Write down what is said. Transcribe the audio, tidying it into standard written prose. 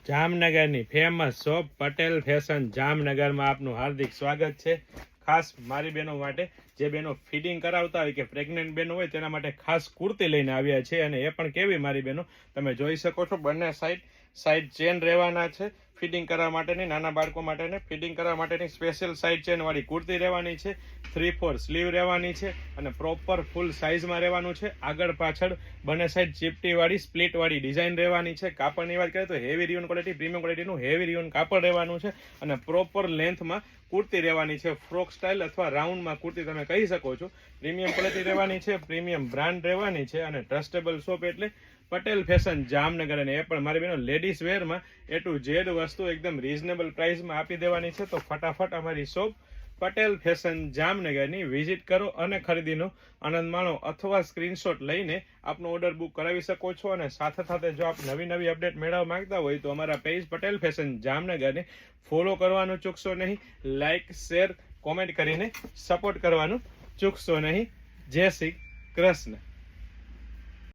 જામનગરની famous shop Patel fashion જામનગરમાં આપનું હાર્દિક સ્વાગત છે। ખાસ મારી બહેનો માટે જે બહેનો ફિટિંગ કરાવતા હોય કે પ્રેગ્નન્ટ બહેનો હોય તેના માટે ખાસ કુર્તી લઈને આવ્યા છે અને એ પણ કેવી મારી બહેનો તમે જોઈ શકો છો। બંને સાઈડ ચેન રહેવાના છે ફિટિંગ કરવા માટેની, નાના બાળકો માટેને ફિટિંગ કરવા માટેની સ્પેશિયલ સાઈડ ચેન વાળી કુર્તી રહેવાની છે। 3/4 સ્લીવ રહેવાની છે અને પ્રોપર ફૂલ સાઇઝમાં રહેવાનું છે। આગળ પાછળ બંને સાઈડ ચીપટી વાળી સ્પ્લિટ વાળી ડિઝાઇન રહેવાની છે। કાપડની વાત કરીએ તો હેવી રિયોન ક્વોલિટી, પ્રીમિયમ ક્વોલિટીનું હેવી રિયોન કાપડ રહેવાનું છે અને પ્રોપર લેન્થમાં કુર્તી રહેવાની છે। ફ્રોક સ્ટાઇલ અથવા રાઉન્ડમાં કુર્તી તમે કહી શકો છો। પ્રીમિયમ ક્વોલિટી રહેવાની છે, પ્રીમિયમ બ્રાન્ડ રહેવાની છે અને ટ્રસ્ટેબલ શોપ એટલે પટેલ ફેશન જામનગર। અને એ પણ મારી બહેનો લેડીઝ વેરમાં A to Z વસ્તુ એકદમ રીઝનેબલ પ્રાઇસમાં આપી દેવાની છે। તો ફટાફટ અમારી શોપ પટેલ ફેશન જામનગરની વિઝિટ કરો અને ખરીદીનો આનંદ માણો અથવા સ્ક્રીનશોટ લઈને આપનો ઓર્ડર બુક કરાવી શકો છો। અને સાથે સાથે જો આપ નવી અપડેટ મેળવવા માંગતા હોય તો અમારા પેજ પટેલ ફેશન જામનગરને ફોલો કરવાનું ચૂકશો નહીં, લાઇક શેર કોમેન્ટ કરીને સપોર્ટ કરવાનું ચૂકશો નહીં। જય શ્રી કૃષ્ણ।